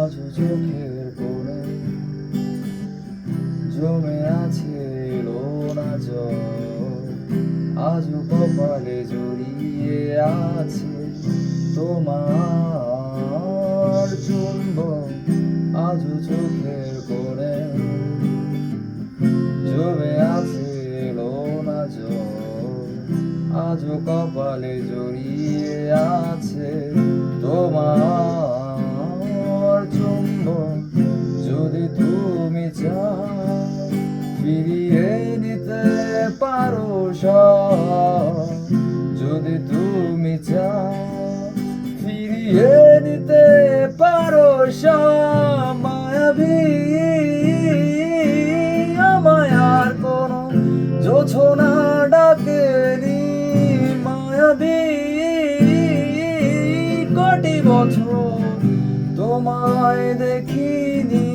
আজও চোখের কোণে জমে আছে এলো না জল, আজও কপালে জড়িয়ে আছে তোমার চুম্বন। আজও চোখের কোণে জমে আছে এলো না জল, আজও কপালে জড়িয়ে আছে তোমার চুম্বন। যদি তুমি চাও ফিরিয়ে দিতে পারো সব, যদি তুমি চাও ফিরিয়ে দিতে পারো সব, মায়াবী আমায় আর কোনো জোছনা ডাকেনি, মায়াবী কোটি বছর তোমায় দেখিনি।